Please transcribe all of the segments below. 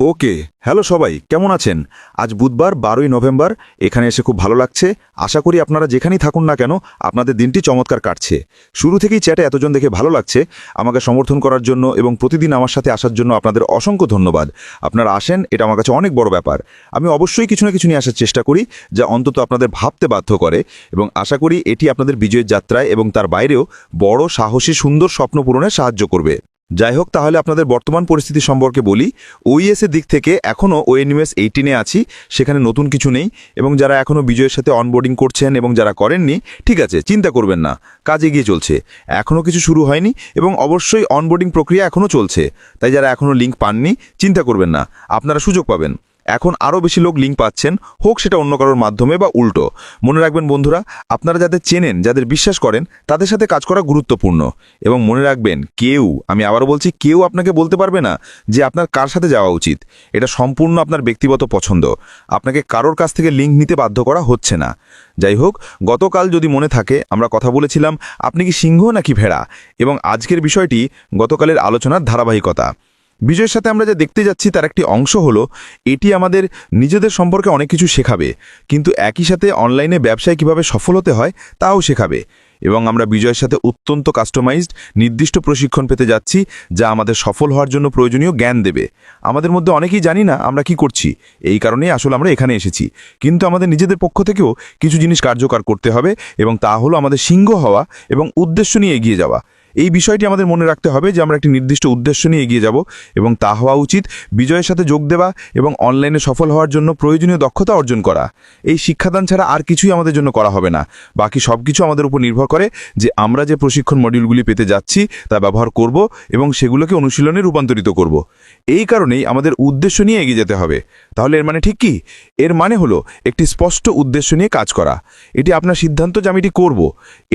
ওকে। Hello সবাই, কেমন আছেন? আজ বুধবার 12ই নভেম্বর। এখানে এসে খুব ভালো লাগছে। আশা করি আপনারা যেখানেই থাকুন না কেন আপনাদের দিনটি চমৎকার কাটছে। শুরু থেকেই চ্যাটে এতজন দেখে ভালো লাগছে। আমাকে সমর্থন করার জন্য এবং প্রতিদিন আমার সাথে আসার জন্য আপনাদের অসংখ্য ধন্যবাদ। আপনারা আসেন, এটা আমার কাছে অনেক বড় ব্যাপার। আমি অবশ্যই কিছু না কিছু নিয়ে আসার চেষ্টা করি যা অন্তত আপনাদের ভাবতে বাধ্য করে, এবং আশা করি এটি আপনাদের বিজয়ের যাত্রায় এবং তার বাইরেও বড় সাহসী সুন্দর স্বপ্ন পূরণে সাহায্য করবে। যাই হোক, তাহলে আপনাদের বর্তমান পরিস্থিতি সম্পর্কে বলি। ওইএস এর দিক থেকে এখনও ওএনইউএস 18-এ আছি, সেখানে নতুন কিছু নেই, এবং যারা এখনও বিজয়ের সাথে অনবোর্ডিং করছেন এবং যারা করেননি, ঠিক আছে, চিন্তা করবেন না, কাজ এগিয়ে চলছে। এখনও কিছু শুরু হয়নি এবং অবশ্যই অনবোর্ডিং প্রক্রিয়া এখনও চলছে। তাই যারা এখনও লিঙ্ক পাননি, চিন্তা করবেন না, আপনারা সুযোগ পাবেন। এখন আরও বেশি লোক লিঙ্ক পাচ্ছেন, হোক সেটা অন্য কারোর মাধ্যমে বা উল্টো। মনে রাখবেন বন্ধুরা, আপনারা যাদের চেনেন, যাদের বিশ্বাস করেন, তাদের সাথে কাজ করা গুরুত্বপূর্ণ। এবং মনে রাখবেন, আমি আবারও বলছি, কেউ আপনাকে বলতে পারবে না যে আপনার কার সাথে যাওয়া উচিত। এটা সম্পূর্ণ আপনার ব্যক্তিগত পছন্দ। আপনাকে কারোর কাছ থেকে লিঙ্ক নিতে বাধ্য করা হচ্ছে না। যাই হোক, গতকাল যদি মনে থাকে আমরা কথা বলেছিলাম আপনি কি সিংহ নাকি ভেড়া, এবং আজকের বিষয়টি গতকালের আলোচনার ধারাবাহিকতা। বিজয়ের সাথে আমরা যা দেখতে যাচ্ছি তার একটি অংশ হলো এটি আমাদের নিজেদের সম্পর্কে অনেক কিছু শেখাবে, কিন্তু একই সাথে অনলাইনে ব্যবসায় কিভাবে সফল হতে হয় তাও শেখাবে। এবং আমরা বিজয়ের সাথে অত্যন্ত কাস্টমাইজড নির্দিষ্ট প্রশিক্ষণ পেতে যাচ্ছি, যা আমাদের সফল হওয়ার জন্য প্রয়োজনীয় জ্ঞান দেবে। আমাদের মধ্যে অনেকেই জানি না আমরা কি করছি, এই কারণেই আসলে আমরা এখানে এসেছি। কিন্তু আমাদের নিজেদের পক্ষ থেকেও কিছু জিনিস কার্যকর করতে হবে, এবং তা হলো আমাদের সিংহ হওয়া এবং উদ্দেশ্য নিয়ে এগিয়ে যাওয়া। এই বিষয়টি আমাদের মনে রাখতে হবে যে আমরা একটি নির্দিষ্ট উদ্দেশ্য নিয়ে এগিয়ে যাব, এবং তা হওয়া উচিত বিজয়ের সাথে যোগ দেওয়া এবং অনলাইনে সফল হওয়ার জন্য প্রয়োজনীয় দক্ষতা অর্জন করা। এই শিক্ষাদান ছাড়া আর কিছুই আমাদের জন্য করা হবে না। বাকি সব কিছু আমাদের উপর নির্ভর করে যে আমরা যে প্রশিক্ষণ মডিউলগুলি পেতে যাচ্ছি তা ব্যবহার করব এবং সেগুলোকে অনুশীলনে রূপান্তরিত করব। এই কারণেই আমাদের উদ্দেশ্য নিয়ে এগিয়ে যেতে হবে। তাহলে এর মানে ঠিক কি? এর মানে হলো একটি স্পষ্ট উদ্দেশ্য নিয়ে কাজ করা। এটি আপনার সিদ্ধান্ত যে আমি এটি করব।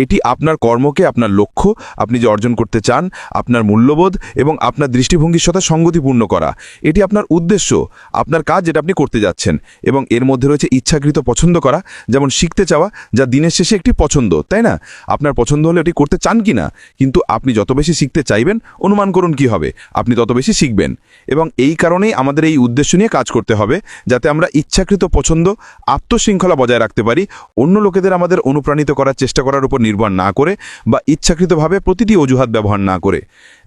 এটি আপনার কর্মকে, আপনার লক্ষ্য, আপনি যে অর্জন করতে চান, আপনার মূল্যবোধ এবং আপনার দৃষ্টিভঙ্গির সাথে সঙ্গতিপূর্ণ করা। এটি আপনার উদ্দেশ্য, আপনার কাজ যেটা আপনি করতে যাচ্ছেন। এবং এর মধ্যে রয়েছে ইচ্ছাকৃত পছন্দ করা, যেমন শিখতে চাওয়া, যা দিনের শেষে একটি পছন্দ, তাই না? আপনার পছন্দ হলে এটি করতে চান কি না, কিন্তু আপনি যত বেশি শিখতে চাইবেন, অনুমান করুন কি হবে, আপনি তত বেশি শিখবেন। এবং এই কারণেই আমাদের এই উদ্দেশ্য নিয়ে কাজ করতে হবে, যাতে আমরা ইচ্ছাকৃত পছন্দ, আত্মশৃঙ্খলা বজায় রাখতে পারি, অন্য লোকেদের আমাদের অনুপ্রাণিত করার চেষ্টা করার উপর নির্ভর না করে বা ইচ্ছাকৃতভাবে প্রতিটি অজুহাত ব্যবহার না করে।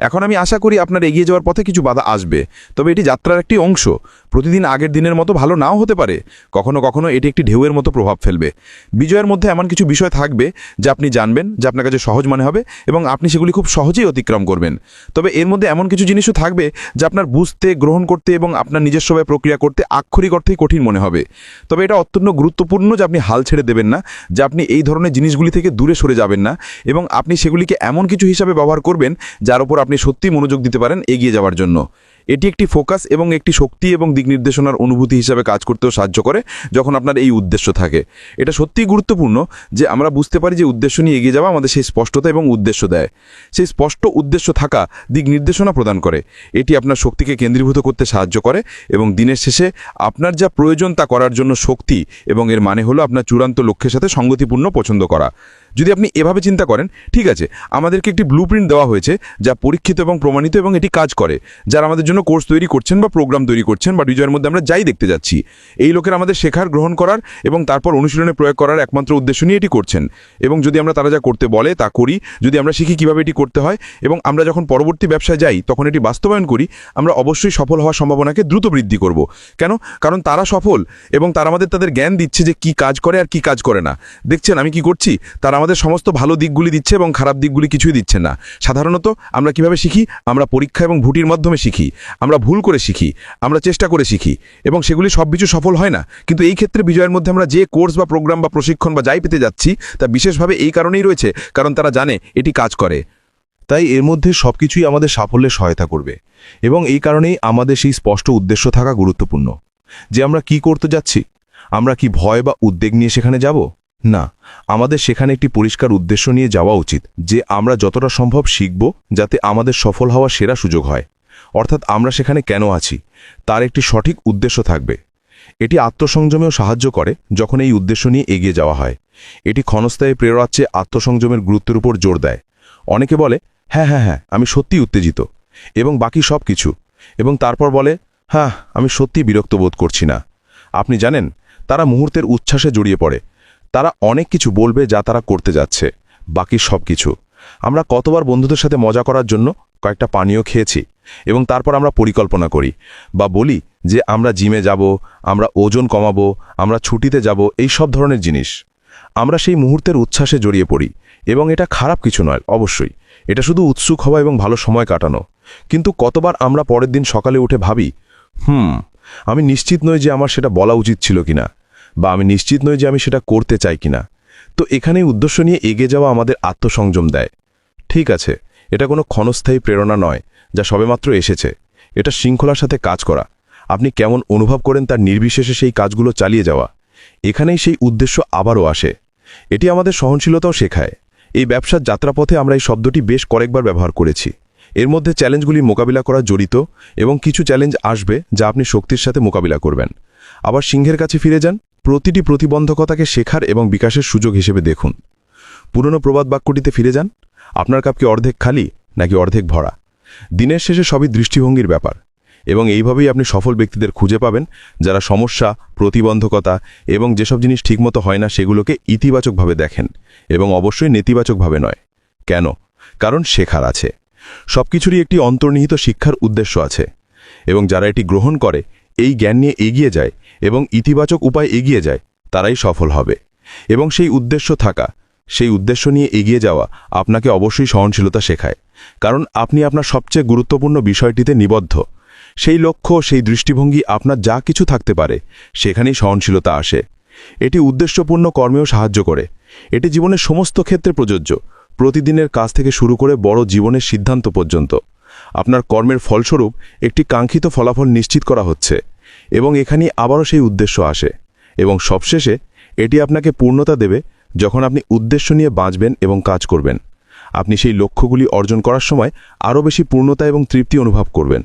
এখন আমি আশা করি আপনার এগিয়ে যাওয়ার পথে কিছু বাধা আসবে, তবে এটি যাত্রার একটি অংশ। প্রতিদিন আগের দিনের মতো ভালো নাও হতে পারে, কখনো কখনো এটি একটি ঢেউয়ের মতো প্রভাব ফেলবে। বিজয়ের মধ্যে এমন কিছু বিষয় থাকবে যা আপনি জানবেন, যা আপনার কাছে সহজ মনে হবে এবং আপনি সেগুলি খুব সহজেই অতিক্রম করবেন। তবে এর মধ্যে এমন কিছু জিনিসও থাকবে যা আপনার বুঝতে, গ্রহণ করতে এবং আপনার নিজস্বভাবে প্রক্রিয়া করতে আক্ষরিক অর্থেই কঠিন মনে হবে। তবে এটা অত্যন্ত গুরুত্বপূর্ণ যে আপনি হাল ছেড়ে দেবেন না, যে আপনি এই ধরনের জিনিসগুলি থেকে দূরে সরে যাবেন না, এবং আপনি সেগুলিকে এমন কিছু হিসাবে ব্যবহার করবেন যার উপর আপনি সত্যিই মনোযোগ দিতে পারেন এগিয়ে যাওয়ার জন্য। এটি একটি ফোকাস এবং একটি শক্তি এবং দিক নির্দেশনার অনুভূতি হিসাবে কাজ করতেও সাহায্য করে যখন আপনার এই উদ্দেশ্য থাকে। এটা সত্যিই গুরুত্বপূর্ণ যে আমরা বুঝতে পারি যে উদ্দেশ্য নিয়ে এগিয়ে যাওয়া আমাদের সেই স্পষ্টতা এবং উদ্দেশ্য দেয়। সেই স্পষ্ট উদ্দেশ্য থাকা দিক নির্দেশনা প্রদান করে। এটি আপনার শক্তিকে কেন্দ্রীভূত করতে সাহায্য করে এবং দিনের শেষে আপনার যা প্রয়োজন তা করার জন্য শক্তি, এবং এর মানে হলো আপনার চূড়ান্ত লক্ষ্যের সাথে সঙ্গতিপূর্ণ পছন্দ করা। যদি আপনি এভাবে চিন্তা করেন, ঠিক আছে, আমাদেরকে একটি ব্লুপ্রিন্ট দেওয়া হয়েছে যা পরীক্ষিত এবং প্রমাণিত এবং এটি কাজ করে। যারা আমাদের জন্য কোর্স তৈরি করছেন বা প্রোগ্রাম তৈরি করছেন বা বিজয়ের মধ্যে আমরা যাই দেখতে যাচ্ছি, এই লোকেরা আমাদের শেখার, গ্রহণ করার এবং তারপর অনুশীলনে প্রয়োগ করার একমাত্র উদ্দেশ্য নিয়ে এটি করছেন। এবং যদি আমরা তারা যা করতে বলে তা করি, যদি আমরা শিখি কীভাবে এটি করতে হয় এবং আমরা যখন পরবর্তী ব্যবসায় যাই তখন এটি বাস্তবায়ন করি, আমরা অবশ্যই সফল হওয়ার সম্ভাবনাকে দ্রুত বৃদ্ধি করব। কেন? কারণ তারা সফল এবং তারা আমাদের তাদের জ্ঞান দিচ্ছে যে কি কাজ করে আর কি কাজ করে না। দেখছেন আমি কি করছি? তারা আমাদের সমস্ত ভালো দিকগুলি দিচ্ছে এবং খারাপ দিকগুলি কিছুই দিচ্ছে না। সাধারণত আমরা কিভাবে শিখি? আমরা পরীক্ষা এবং ভুটির মাধ্যমে শিখি, আমরা ভুল করে শিখি, আমরা চেষ্টা করে শিখি, এবং সেগুলি সব কিছু সফল হয় না। কিন্তু এই ক্ষেত্রে বিজয়ের মধ্যে আমরা যে কোর্স বা প্রোগ্রাম বা প্রশিক্ষণ বা যাই পেতে যাচ্ছি তা বিশেষভাবে এই কারণেই রয়েছে, কারণ তারা জানে এটি কাজ করে। তাই এর মধ্যে সবকিছুই আমাদের সাফল্যে সহায়তা করবে, এবং এই কারণেই আমাদের সেই স্পষ্ট উদ্দেশ্য থাকা গুরুত্বপূর্ণ। যে আমরা কি করতে যাচ্ছি, আমরা কি ভয় বা উদ্বেগ নিয়ে সেখানে যাব? না, আমাদের সেখানে একটি পরিষ্কার উদ্দেশ্য নিয়ে যাওয়া উচিত, যে আমরা যতটা সম্ভব শিখব যাতে আমাদের সফল হওয়ার সেরা সুযোগ হয়। অর্থাৎ আমরা সেখানে কেন আছি তার একটি সঠিক উদ্দেশ্য থাকবে। এটি আত্মসংযমেও সাহায্য করে যখন এই উদ্দেশ্য নিয়ে এগিয়ে যাওয়া হয়। এটি ক্ষণস্থায়ী প্রেরণার চেয়ে আত্মসংযমের গুরুত্বের উপর জোর দেয়। অনেকে বলে, হ্যাঁ, আমি সত্যিই উত্তেজিত, এবং বাকি সব কিছু, এবং তারপর বলে, হ্যাঁ, আমি সত্যি বিরক্ত বোধ করছি না। আপনি জানেন, তারা মুহূর্তের উচ্ছ্বাসে জড়িয়ে পড়ে। তারা অনেক কিছু বলবে যা তারা করতে যাচ্ছে, বাকি সব কিছু। আমরা কতবার বন্ধুদের সাথে মজা করার জন্য কয়েকটা পানীয় খেয়েছি, এবং তারপর আমরা পরিকল্পনা করি বা বলি যে আমরা জিমে যাব, আমরা ওজন কমাবো, আমরা ছুটিতে যাব, এই সব ধরনের জিনিস। আমরা সেই মুহূর্তের উচ্ছ্বাসে জড়িয়ে পড়ি, এবং এটা খারাপ কিছু নয়, অবশ্যই। এটা শুধু উৎসুক হওয়া এবং ভালো সময় কাটানো। কিন্তু কতবার আমরা পরের দিন সকালে উঠে ভাবি, আমি নিশ্চিত নই যে আমার সেটা বলা উচিত ছিল কিনা, বা আমি নিশ্চিত নই যে আমি সেটা করতে চাই কিনা। তো এখানেই উদ্দেশ্য নিয়ে এগিয়ে যাওয়া আমাদের আত্মসংযম দেয়। ঠিক আছে, এটা কোনো ক্ষণস্থায়ী প্রেরণা নয় যা সবেমাত্র এসেছে। এটা শৃঙ্খলার সাথে কাজ করা। আপনি কেমন অনুভব করেন তার নির্বিশেষে সেই কাজগুলো চালিয়ে যাওয়া। এখানেই সেই উদ্দেশ্য আবারও আসে। এটি আমাদের সহনশীলতাও শেখায়। এই ব্যবসার যাত্রাপথে আমরা এই শব্দটি বেশ কয়েকবার ব্যবহার করেছি। এর মধ্যে চ্যালেঞ্জগুলি মোকাবিলা করা জড়িত, এবং কিছু চ্যালেঞ্জ আসবে যা আপনি শক্তির সাথে মোকাবিলা করবেন। আবার সিংহের কাছে ফিরে যান। প্রতিটি প্রতিবন্ধকতাকে শেখার এবং বিকাশের সুযোগ হিসেবে দেখুন। পুরনো প্রবাদ বাক্যটিতে ফিরে যান। আপনার কাপ কি অর্ধেক খালি নাকি অর্ধেক ভরা? দিনের শেষে সবই দৃষ্টিভঙ্গির ব্যাপার, এবং এইভাবেই আপনি সফল ব্যক্তিদের খুঁজে পাবেন যারা সমস্যা, প্রতিবন্ধকতা এবং যেসব জিনিস ঠিকমতো হয় না সেগুলোকে ইতিবাচকভাবে দেখেন, এবং অবশ্যই নেতিবাচকভাবে নয়। কেন? কারণ শেখার আছে। সবকিছুরই একটি অন্তর্নিহিত শিক্ষার উদ্দেশ্য আছে, এবং যারা এটি গ্রহণ করে, এই জ্ঞান নিয়ে এগিয়ে যায় এবং ইতিবাচক উপায় এগিয়ে যায়, তারাই সফল হবে। এবং সেই উদ্দেশ্য থাকা, সেই উদ্দেশ্য নিয়ে এগিয়ে যাওয়া আপনাকে অবশ্যই সহনশীলতা শেখায়, কারণ আপনি আপনার সবচেয়ে গুরুত্বপূর্ণ বিষয়টিতে নিবদ্ধ। সেই লক্ষ্য, সেই দৃষ্টিভঙ্গি আপনার যা কিছু থাকতে পারে, সেখানেই সহনশীলতা আসে। এটি উদ্দেশ্যপূর্ণ কর্মেও সাহায্য করে। এটি জীবনের সমস্ত ক্ষেত্রে প্রযোজ্য, প্রতিদিনের কাজ থেকে শুরু করে বড় জীবনের সিদ্ধান্ত পর্যন্ত। আপনার কর্মের ফলস্বরূপ একটি কাঙ্ক্ষিত ফলাফল নিশ্চিত করা হচ্ছে, এবং এখানেই আবারও সেই উদ্দেশ্য আসে। এবং সবশেষে এটি আপনাকে পূর্ণতা দেবে যখন আপনি উদ্দেশ্য নিয়ে বাঁচবেন এবং কাজ করবেন। আপনি সেই লক্ষ্যগুলি অর্জন করার সময় আরও বেশি পূর্ণতা এবং তৃপ্তি অনুভব করবেন।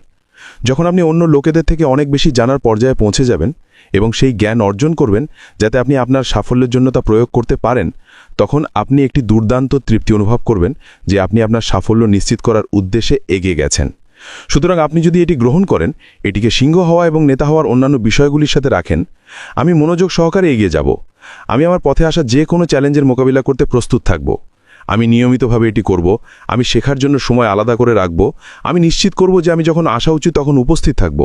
যখন আপনি অন্য লোকেদের থেকে অনেক বেশি জানার পর্যায়ে পৌঁছে যাবেন এবং সেই জ্ঞান অর্জন করবেন যাতে আপনি আপনার সাফল্যের জন্য তা প্রয়োগ করতে পারেন, তখন আপনি একটি দুর্দান্ত তৃপ্তি অনুভব করবেন যে আপনি আপনার সাফল্য নিশ্চিত করার উদ্দেশ্যে এগিয়ে গেছেন। সুতরাং আপনি যদি এটি গ্রহণ করেন, এটিকে সিংহ হওয়া এবং নেতা হওয়ার অন্যান্য বিষয়গুলির সাথে রাখেন, আমি মনোযোগ সহকারে এগিয়ে যাব। আমি আমার পথে আসা যে কোনো চ্যালেঞ্জের মোকাবিলা করতে প্রস্তুত থাকব। আমি নিয়মিতভাবে এটি করব। আমি শেখার জন্য সময় আলাদা করে রাখব। আমি নিশ্চিত করব যে আমি যখন আসা উচিত তখন উপস্থিত থাকব।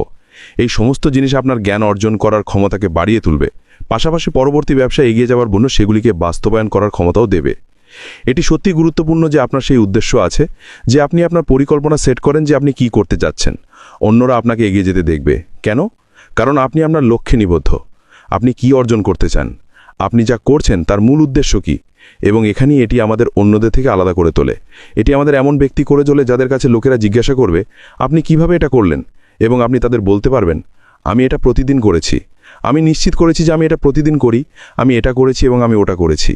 এই সমস্ত জিনিস আপনার জ্ঞান অর্জন করার ক্ষমতাকে বাড়িয়ে তুলবে, পাশাপাশি পরবর্তী ব্যবসায় এগিয়ে যাওয়ার জন্য সেগুলিকে বাস্তবায়ন করার ক্ষমতাও দেবে। এটি সত্যি গুরুত্বপূর্ণ যে আপনার সেই উদ্দেশ্য আছে, যে আপনি আপনার পরিকল্পনা সেট করেন যে আপনি কি করতে যাচ্ছেন। অন্যরা আপনাকে এগিয়ে যেতে দেখবে। কেন? কারণ আপনি আপনার লক্ষ্যে নিবদ্ধ। আপনি কি অর্জন করতে চান? আপনি যা করছেন তার মূল উদ্দেশ্য কি? এবং এখানেই এটি আমাদের অন্যদের থেকে আলাদা করে তোলে। এটি আমাদের এমন ব্যক্তি করে তোলে যাদের কাছে লোকেরা জিজ্ঞাসা করবে, আপনি কিভাবে এটা করলেন? এবং আপনি তাদের বলতে পারবেন, আমি এটা প্রতিদিন করেছি। আমি নিশ্চিত করেছি যে আমি এটা প্রতিদিন করি। আমি এটা করেছি এবং আমি ওটা করেছি।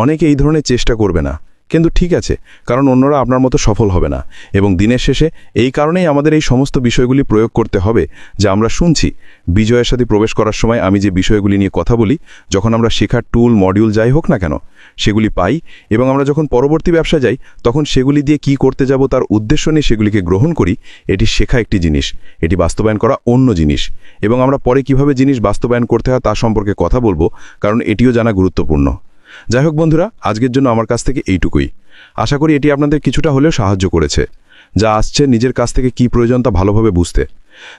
অনেকে এই ধরনের চেষ্টা করবে না, কিন্তু ঠিক আছে, কারণ অন্যরা আপনার মতো সফল হবে না। এবং দিনের শেষে এই কারণেই আমাদের এই সমস্ত বিষয়গুলি প্রয়োগ করতে হবে যা আমরা শুনছি। বিজয়ের সাথে প্রবেশ করার সময় আমি যে বিষয়গুলি নিয়ে কথা বলি, যখন আমরা শেখার টুল, মডিউল যাই হোক না কেন, সেগুলি পাই, এবং আমরা যখন পরবর্তী ব্যবসা যাই তখন সেগুলি দিয়ে কি করতে যাব তার উদ্দেশ্য নিয়ে সেগুলিকে গ্রহণ করি। এটি শেখা একটি জিনিস, এটি বাস্তবায়ন করা অন্য জিনিস, এবং আমরা পরে কিভাবে জিনিস বাস্তবায়ন করতে হয় তা সম্পর্কে কথা বলবো, কারণ এটিও জানা গুরুত্বপূর্ণ। যাই হোক বন্ধুরা, আজকের জন্য আমার কাছ থেকে এইটুকুই। আশা করি এটি আপনাদের কিছুটা হলেও সাহায্য করেছে। যা আসছে নিজের কাছ থেকে কি প্রয়োজন তা ভালোভাবে বুঝতে।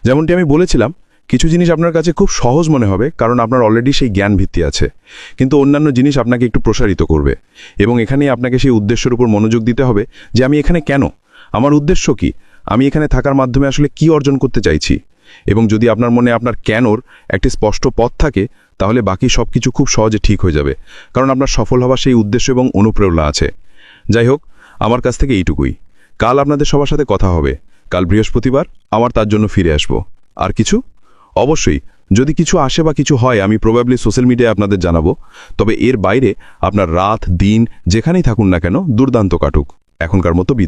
যেমনটি আমি বলেছিলাম, কিছু জিনিস আপনার কাছে খুব সহজ মনে হবে কারণ আপনার অলরেডি সেই জ্ঞান ভিত্তি আছে, কিন্তু অন্যান্য জিনিস আপনাকে একটু প্রসারিত করবে। এবং এখানেই আপনাকে সেই উদ্দেশ্যের উপর মনোযোগ দিতে হবে যে আমি এখানে কেন, আমার উদ্দেশ্য কি, আমি এখানে থাকার মাধ্যমে আসলে কি অর্জন করতে চাইছি। এবং যদি আপনার মনে আপনার কেনর একটি স্পষ্ট পথ থাকে, তাহলে বাকি সব কিছু খুব সহজে ঠিক হয়ে যাবে, কারণ আপনার সফল হওয়ার সেই উদ্দেশ্য এবং অনুপ্রেরণা আছে। যাই হোক, আমার কাছ থেকে এইটুকুই। কাল আপনাদের সবার সাথে কথা হবে। কাল বৃহস্পতিবার, আমার তার জন্য ফিরে আসব। আর কিছু? অবশ্যই, যদি কিছু আসে বা কিছু হয় আমি প্রবাবলি সোশ্যাল মিডিয়ায় আপনাদের জানাবো। তবে এর বাইরে আপনার রাত দিন যেখানেই থাকুন না কেন দুর্দান্ত কাটুক। এখনকার মতো বিদায়।